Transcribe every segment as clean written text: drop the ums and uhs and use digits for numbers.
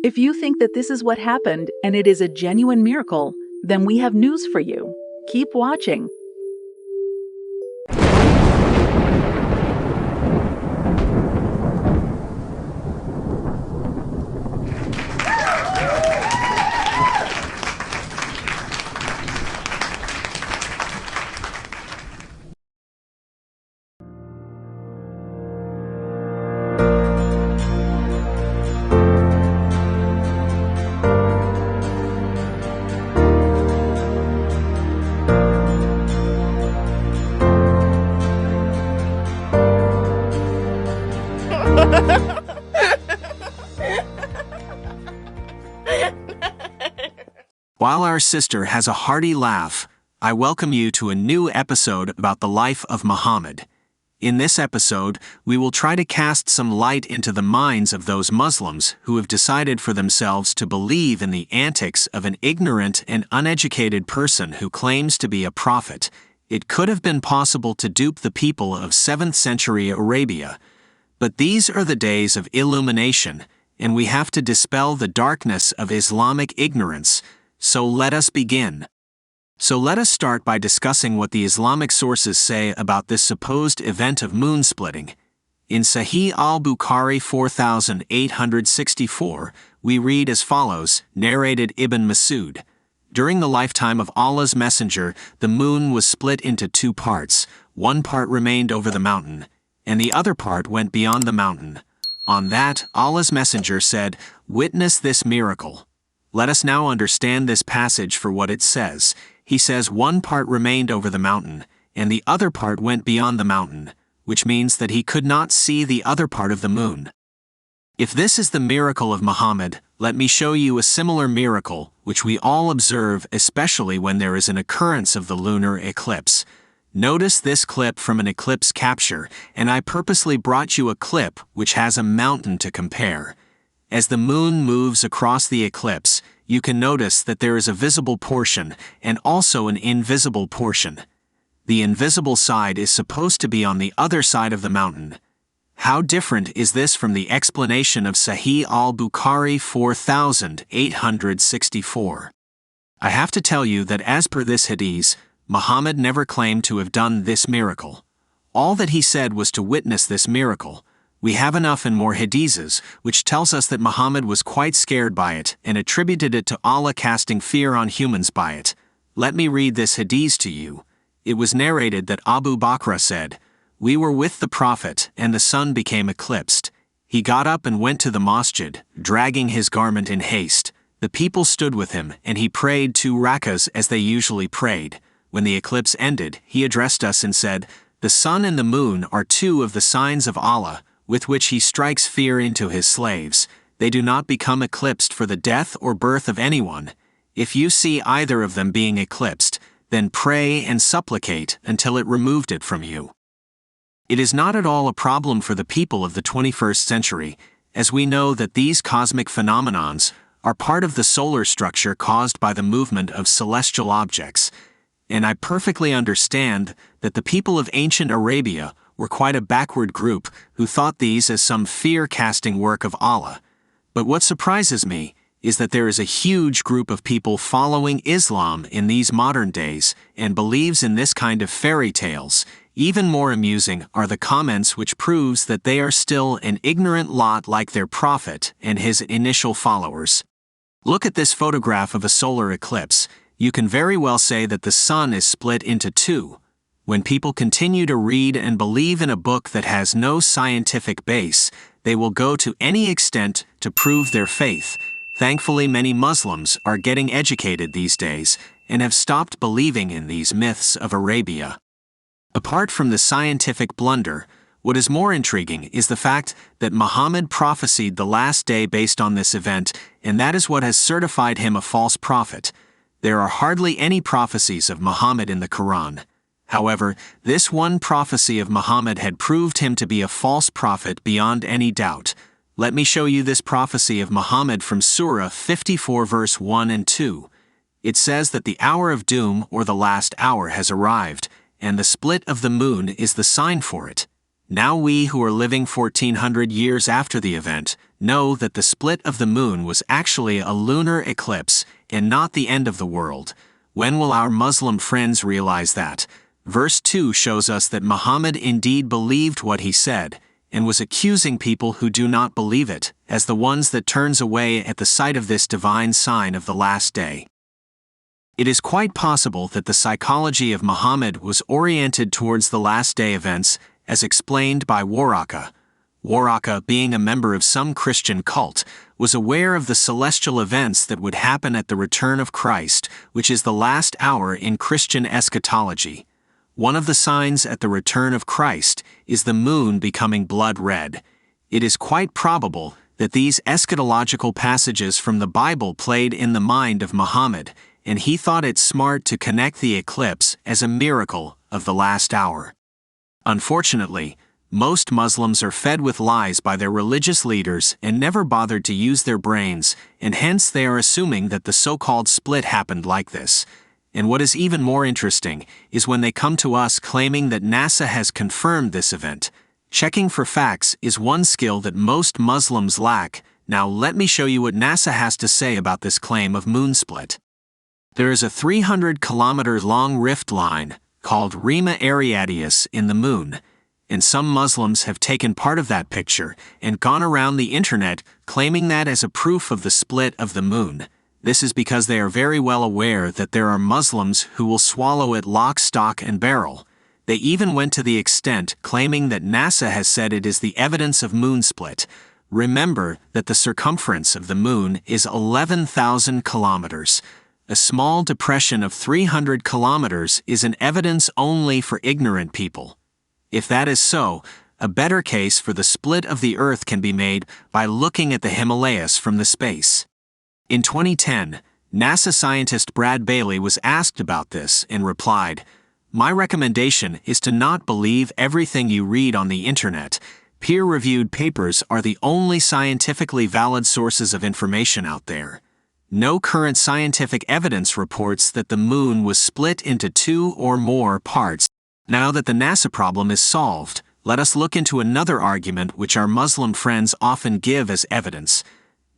If you think that this is what happened and it is a genuine miracle, then we have news for you. Keep watching. While our sister has a hearty laugh, I welcome you to a new episode about the life of Muhammad. In this episode, we will try to cast some light into the minds of those Muslims who have decided for themselves to believe in the antics of an ignorant and uneducated person who claims to be a prophet. It could have been possible to dupe the people of 7th century Arabia. But these are the days of illumination, and we have to dispel the darkness of Islamic ignorance. So let us begin. So let us start by discussing what the Islamic sources say about this supposed event of moon splitting. In Sahih al-Bukhari 4864, we read as follows, narrated Ibn Masud. During the lifetime of Allah's Messenger, the moon was split into two parts. One part remained over the mountain, and the other part went beyond the mountain. On that, Allah's Messenger said, "Witness this miracle." Let us now understand this passage for what it says. He says one part remained over the mountain, and the other part went beyond the mountain, which means that he could not see the other part of the moon. If this is the miracle of Muhammad, let me show you a similar miracle, which we all observe, especially when there is an occurrence of the lunar eclipse. Notice this clip from an eclipse capture, and I purposely brought you a clip which has a mountain to compare. As the moon moves across the eclipse, you can notice that there is a visible portion and also an invisible portion. The invisible side is supposed to be on the other side of the mountain. How different is this from the explanation of Sahih al-Bukhari 4864? I have to tell you that as per this hadith, Muhammad never claimed to have done this miracle. All that he said was to witness this miracle. We have enough and more hadiths, which tells us that Muhammad was quite scared by it and attributed it to Allah casting fear on humans by it. Let me read this hadith to you. It was narrated that Abu Bakr said, "We were with the Prophet, and the sun became eclipsed. He got up and went to the masjid, dragging his garment in haste. The people stood with him, and he prayed 2 rakas as they usually prayed. When the eclipse ended, he addressed us and said, 'The sun and the moon are 2 of the signs of Allah, with which he strikes fear into his slaves. They do not become eclipsed for the death or birth of anyone. If you see either of them being eclipsed, then pray and supplicate until it removed it from you.'" It is not at all a problem for the people of the 21st century, as we know that these cosmic phenomenons are part of the solar structure caused by the movement of celestial objects. And I perfectly understand that the people of ancient Arabia were quite a backward group who thought these as some fear-casting work of Allah. But what surprises me is that there is a huge group of people following Islam in these modern days and believes in this kind of fairy tales. Even more amusing are the comments which proves that they are still an ignorant lot like their prophet and his initial followers. Look at this photograph of a solar eclipse. You can very well say that the sun is split into 2. When people continue to read and believe in a book that has no scientific base, they will go to any extent to prove their faith. Thankfully, many Muslims are getting educated these days and have stopped believing in these myths of Arabia. Apart from the scientific blunder, what is more intriguing is the fact that Muhammad prophesied the last day based on this event, and that is what has certified him a false prophet. There are hardly any prophecies of Muhammad in the Quran. However, this one prophecy of Muhammad had proved him to be a false prophet beyond any doubt. Let me show you this prophecy of Muhammad from Surah 54 verse 1 and 2. It says that the hour of doom or the last hour has arrived, and the split of the moon is the sign for it. Now we who are living 1400 years after the event know that the split of the moon was actually a lunar eclipse and not the end of the world. When will our Muslim friends realize that? Verse 2 shows us that Muhammad indeed believed what he said, and was accusing people who do not believe it, as the ones that turns away at the sight of this divine sign of the last day. It is quite possible that the psychology of Muhammad was oriented towards the last day events, as explained by Waraka. Waraka, being a member of some Christian cult, was aware of the celestial events that would happen at the return of Christ, which is the last hour in Christian eschatology. One of the signs at the return of Christ is the moon becoming blood red. It is quite probable that these eschatological passages from the Bible played in the mind of Muhammad, and he thought it smart to connect the eclipse as a miracle of the last hour. Unfortunately, most Muslims are fed with lies by their religious leaders and never bothered to use their brains, and hence they are assuming that the so-called split happened like this. And what is even more interesting is when they come to us claiming that NASA has confirmed this event. Checking for facts is one skill that most Muslims lack. Now let me show you what NASA has to say about this claim of moon split. There is a 300-kilometer-long rift line called Rima Ariadius in the moon, and some Muslims have taken part of that picture and gone around the internet claiming that as a proof of the split of the moon. This is because they are very well aware that there are Muslims who will swallow it lock, stock, and barrel. They even went to the extent claiming that NASA has said it is the evidence of moon split. Remember that the circumference of the moon is 11,000 kilometers. A small depression of 300 kilometers is an evidence only for ignorant people. If that is so, a better case for the split of the Earth can be made by looking at the Himalayas from the space. In 2010, NASA scientist Brad Bailey was asked about this and replied, "My recommendation is to not believe everything you read on the internet. Peer-reviewed papers are the only scientifically valid sources of information out there. No current scientific evidence reports that the moon was split into two or more parts." Now that the NASA problem is solved, let us look into another argument which our Muslim friends often give as evidence.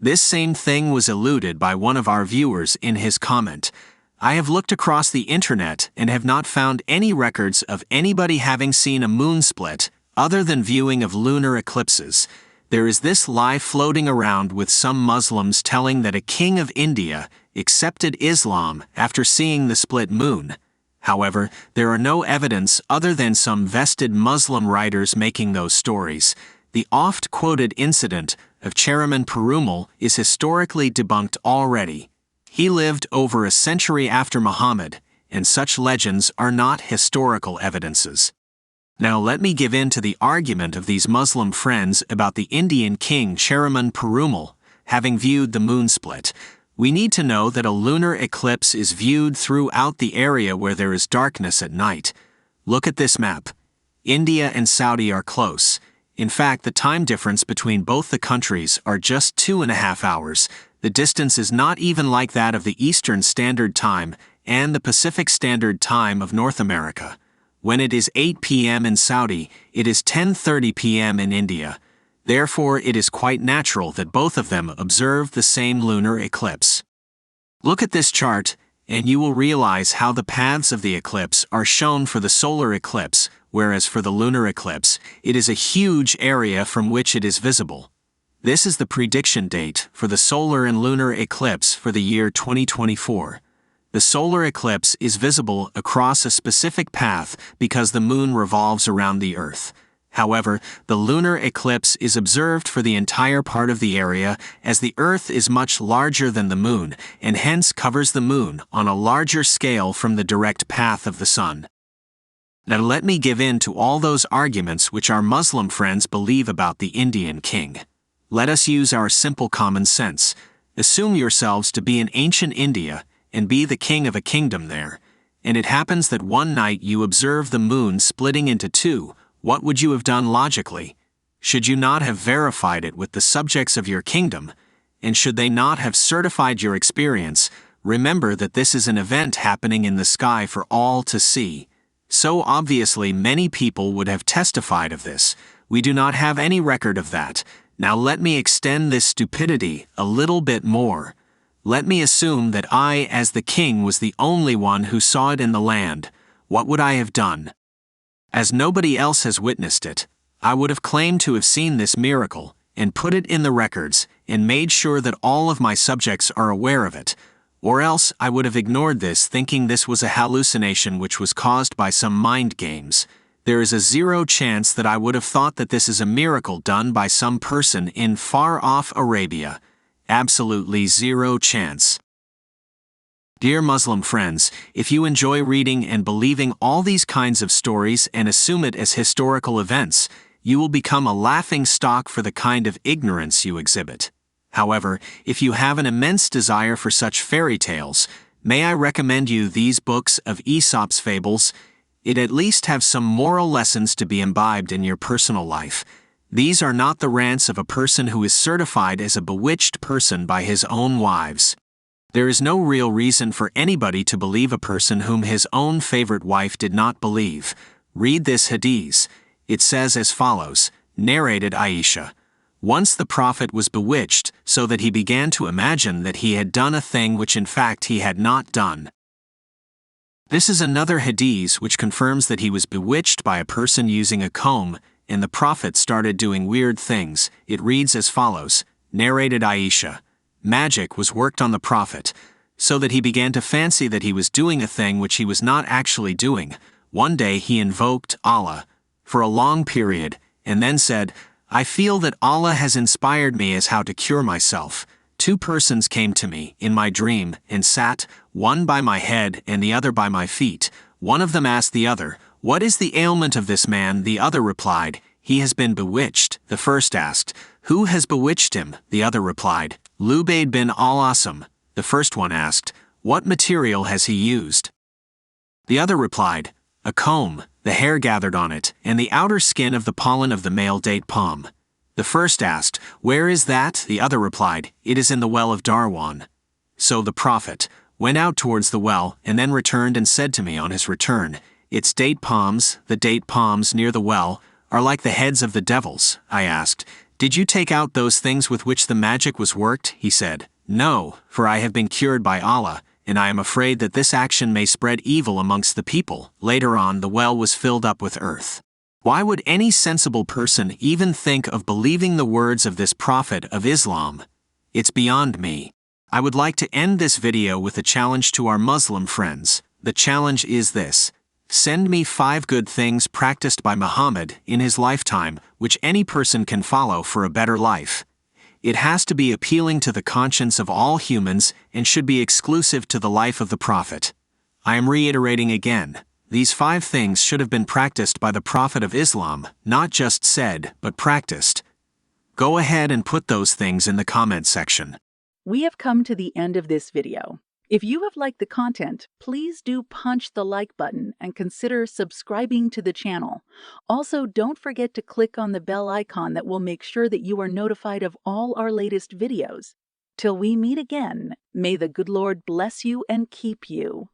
This same thing was eluded by one of our viewers in his comment. "I have looked across the internet and have not found any records of anybody having seen a moon split other than viewing of lunar eclipses. There is this lie floating around with some Muslims telling that a king of India accepted Islam after seeing the split moon. However, there are no evidence other than some vested Muslim writers making those stories. The oft-quoted incident of Chairman Perumal is historically debunked already. He lived over a century after Muhammad, and such legends are not historical evidences. Now let me give in to the argument of these Muslim friends about the Indian king Chairman Perumal having viewed the moon split. We need to know that a lunar eclipse is viewed throughout the area where there is darkness at night. Look at this map. India and Saudi are close. In fact, the time difference between both the countries are just 2.5 hours. The distance is not even like that of the Eastern Standard Time and the Pacific Standard Time of North America. When it is 8 p.m. in Saudi, it is 10:30 p.m. in India. Therefore, it is quite natural that both of them observe the same lunar eclipse. Look at this chart, and you will realize how the paths of the eclipse are shown for the solar eclipse, whereas for the lunar eclipse, it is a huge area from which it is visible. This is the prediction date for the solar and lunar eclipse for the year 2024. The solar eclipse is visible across a specific path because the moon revolves around the Earth. However, the lunar eclipse is observed for the entire part of the area as the Earth is much larger than the moon and hence covers the moon on a larger scale from the direct path of the sun. Now let me give in to all those arguments which our Muslim friends believe about the Indian king. Let us use our simple common sense. Assume yourselves to be in ancient India and be the king of a kingdom there, and it happens that one night you observe the moon splitting into two. What would you have done logically? Should you not have verified it with the subjects of your kingdom? And should they not have certified your experience? Remember that this is an event happening in the sky for all to see. So obviously many people would have testified of this. We do not have any record of that. Now let me extend this stupidity a little bit more. Let me assume that I, as the king, was the only one who saw it in the land. What would I have done? As nobody else has witnessed it, I would have claimed to have seen this miracle, and put it in the records, and made sure that all of my subjects are aware of it. Or else I would have ignored this, thinking this was a hallucination which was caused by some mind games. There is a 0 chance that I would have thought that this is a miracle done by some person in far-off Arabia. Absolutely 0 chance. Dear Muslim friends, if you enjoy reading and believing all these kinds of stories and assume it as historical events, you will become a laughing stock for the kind of ignorance you exhibit. However, if you have an immense desire for such fairy tales, may I recommend you these books of Aesop's fables? It at least have some moral lessons to be imbibed in your personal life. These are not the rants of a person who is certified as a bewitched person by his own wives. There is no real reason for anybody to believe a person whom his own favorite wife did not believe. Read this hadith. It says as follows, narrated Aisha. Once the Prophet was bewitched, so that he began to imagine that he had done a thing which in fact he had not done. This is another hadith which confirms that he was bewitched by a person using a comb, and the Prophet started doing weird things. It reads as follows, narrated Aisha. Magic was worked on the Prophet, so that he began to fancy that he was doing a thing which he was not actually doing. One day he invoked Allah for a long period, and then said, I feel that Allah has inspired me as how to cure myself. 2 persons came to me in my dream and sat, one by my head and the other by my feet. One of them asked the other, What is the ailment of this man? The other replied, He has been bewitched. The first asked, Who has bewitched him? The other replied, Lubayd bin al-Asam. The first one asked, What material has he used? The other replied, A comb, the hair gathered on it, and the outer skin of the pollen of the male date palm. The first asked, Where is that? The other replied, It is in the well of Darwan. So the Prophet went out towards the well, and then returned and said to me on his return, Its date palms, the date palms near the well, are like the heads of the devils. I asked, Did you take out those things with which the magic was worked? He said, No, for I have been cured by Allah, and I am afraid that this action may spread evil amongst the people. Later on, the well was filled up with earth. Why would any sensible person even think of believing the words of this prophet of Islam? It's beyond me. I would like to end this video with a challenge to our Muslim friends. The challenge is this. Send me 5 good things practiced by Muhammad in his lifetime, which any person can follow for a better life. It has to be appealing to the conscience of all humans and should be exclusive to the life of the Prophet. I am reiterating again. These 5 things should have been practiced by the Prophet of Islam, not just said, but practiced. Go ahead and put those things in the comment section. We have come to the end of this video. If you have liked the content, please do punch the like button and consider subscribing to the channel. Also, don't forget to click on the bell icon that will make sure that you are notified of all our latest videos. Till we meet again, may the good Lord bless you and keep you.